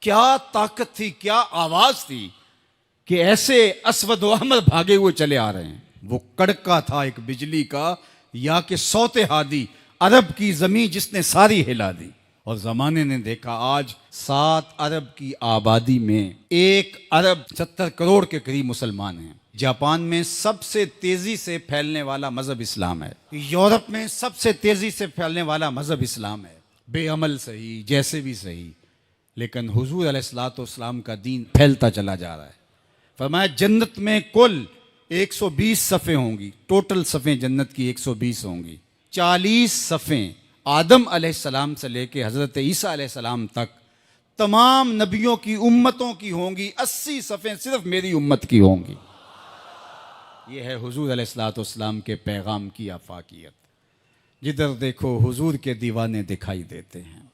क्या ताकत थी, क्या आवाज थी कि ऐसे अस्वद व अहमर भागे हुए चले आ रहे हैं। वो कड़का था एक बिजली का, या कि सौते हादी अरब की जमीन जिसने सारी हिला दी। और जमाने ने देखा आज 7 अरब की आबादी में 1 अरब 70 करोड़ के करीब मुसलमान हैं। जापान में सबसे तेजी से फैलने वाला मजहब इस्लाम है। यूरोप में सबसे तेजी से फैलने वाला मजहब इस्लाम है। बेअमल सही, जैसे भी सही, लेकिन हुजूर अलैहिस्सलाम का दीन फैलता चला जा रहा है। फरमाया जन्नत में कुल 120 सफ़े होंगी, टोटल सफ़ें जन्नत की 120 होंगी। 40 सफ़ें आदम अलैहिस्सलाम से लेके हज़रत ईसा अलैहिस्सलाम तक तमाम नबियों की उम्मतों की होंगी। 80 सफ़ें सिर्फ मेरी उम्मत की होंगी। ये है हुजूर अलैहिस्सलाम के पैगाम की आफाकियत। जिधर देखो हुजूर के दीवाने दिखाई देते हैं।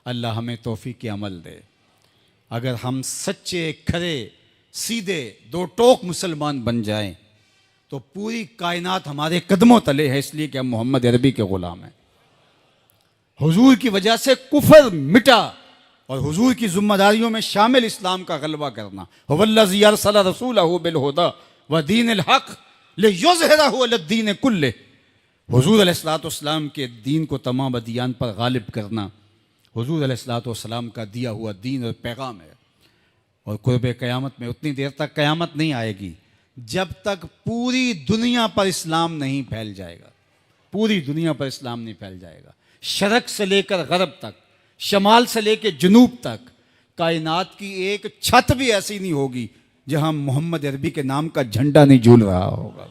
अल्लाह हमें तौफीक अमल दे। अगर हम सच्चे खरे सीधे दो टोक मुसलमान बन जाएं तो पूरी कायनात हमारे कदमों तले है, इसलिए कि हम मोहम्मद अरबी के गुलाम हैं। हुजूर की वजह से कुफर मिटा और हुजूर की जिम्मेदारियों में शामिल इस्लाम का गलबा करना। हुवल्लज़ी अरसला रसूलहु बिल हुदा व दीनिल हक़ लियुज़हिरहु अलद्दीन कुल्लिह। हुजूर अलैहिस्सलाम के दीन को तमाम अदियान पर गालिब करना हुजूर अलैहिस्सलाम का दिया हुआ दीन और पैगाम है। और कुर्ब क़यामत में उतनी देर तक क़यामत नहीं आएगी जब तक पूरी दुनिया पर इस्लाम नहीं फैल जाएगा। पूरी दुनिया पर इस्लाम नहीं फैल जाएगा। शरक से लेकर गरब तक, शमाल से लेकर जनूब तक कायनात की एक छत भी ऐसी नहीं होगी जहां मोहम्मद अरबी के नाम का झंडा नहीं झूल रहा होगा,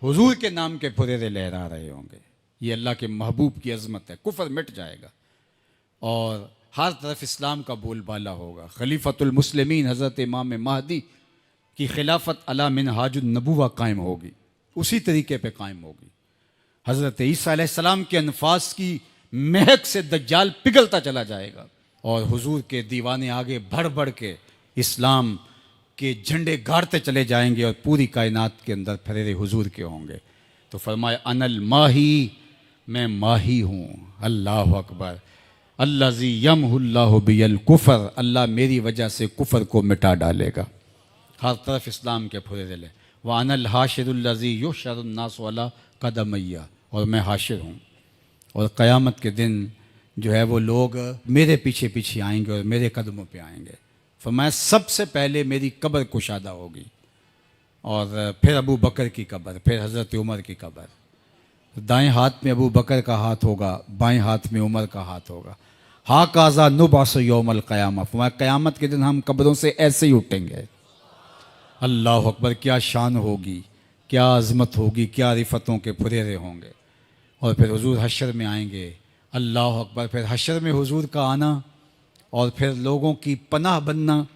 हुजूर के नाम के फुरेरे लहरा रहे होंगे। ये अल्लाह के महबूब की अजमत है। कुफर मिट जाएगा और हर तरफ इस्लाम का बोलबाला होगा। खलीफतुल मुस्लिमीन हज़रत इमाम महदी की खिलाफत अला मिनहाजुन नबुवा कायम होगी, उसी तरीके पे कायम होगी। हज़रत ईसा अलैहिस्सलाम के अनफास की महक से दज्जाल पिघलता चला जाएगा और हुजूर के दीवाने आगे बढ़ बढ़ के इस्लाम के झंडे गाड़ते चले जाएंगे और पूरी कायनात के अंदर फरेरे हुजूर के होंगे। तो फरमाए अनल माही, मैं माही हूँ। अल्लाह अकबर। अल्लाज़ी यमहुल्लाहु बियल कुफर, अल्लाह मेरी वजह से कुफर को मिटा डालेगा। हर तरफ इस्लाम के फुरेरे ले। व अनल हाशिरुल्लज़ी युहशरुन्नासु अला कदमैया, और मैं हाशिर हूँ और क़यामत के दिन जो है वो लोग मेरे पीछे पीछे आएंगे और मेरे कदमों पे आएंगे। फरमाया सबसे पहले मेरी कब्र कुशादा होगी और फिर अबू बकर की कब्र, फिर हज़रत उमर की कब्र। दाएं हाथ में अबू बकर का हाथ होगा, बाएं हाथ में उमर का हाथ होगा। हा काज़ा नुबास यौमल क़यामा, फरमाया क़यामत के दिन हम कब्रों से ऐसे ही उठेंगे। अल्लाह अकबर। क्या शान होगी, क्या अज़मत होगी, क्या रिफ़तों के फुरेरे होंगे। और फिर हुजूर हशर में आएंगे। अल्लाह अकबर। फिर हशर में हुजूर का आना और फिर लोगों की पनाह बनना,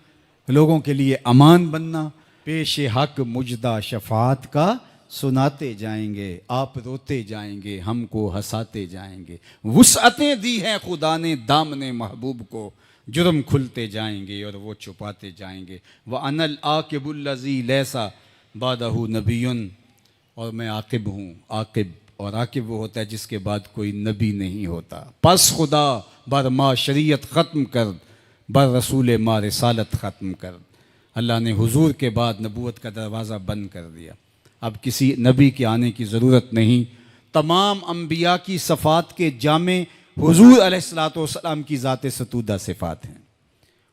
लोगों के लिए अमान बनना। पेश हक मुजदा शफात का सुनाते जाएंगे, आप रोते जाएंगे, हमको हंसाते जाएंगे। वुसअतें दी हैं खुदा ने दामने महबूब को, जुर्म खुलते जाएंगे और वो छुपाते जाएंगे। व अनल आकिबुल्लज़ी लैसा बादहु नबियुन, और मैं आकिब हूँ। आकिब, और आकिब वो होता है जिसके बाद कोई नबी नहीं होता। पस खुदा बर मा शरीयत ख़त्म कर, बर रसूल मा रिसालत ख़त्म कर। अल्लाह ने हुजूर के बाद नबूवत का दरवाज़ा बंद कर दिया। अब किसी नबी के आने की ज़रूरत नहीं। तमाम अम्बिया की सफ़ात के जामे हुजूर अलैहिस्सलाम की ज़ात सतूदा सिफ़ात हैं।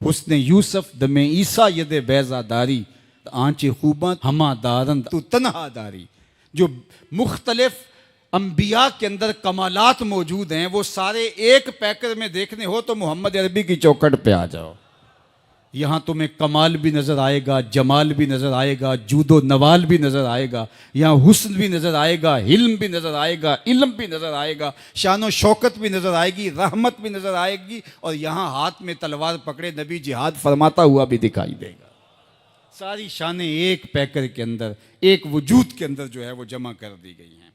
हुस्न यूसुफ दमे ईसा यद बैज़ादारी, आँच खूबा हमा दारन तू तन्हादारी। जो मुख्तलिफ अम्बिया के अंदर कमालात मौजूद हैं वो सारे एक पैकर में देखने हो तो मोहम्मद अरबी की चौखट पे आ जाओ। यहाँ तुम्हें कमाल भी नज़र आएगा, जमाल भी नज़र आएगा, जूदो नवाल भी नज़र आएगा। यहाँ हुस्न भी नज़र आएगा, हिल्म भी नज़र आएगा, इल्म भी नज़र आएगा, शान व शौकत भी नज़र आएगी, रहमत भी नज़र आएगी। और यहाँ हाथ में तलवार पकड़े नबी जिहाद फरमाता हुआ भी दिखाई देगा। सारी शानें एक पैकर के अंदर, एक वजूद के अंदर जो है वो जमा कर दी गई हैं।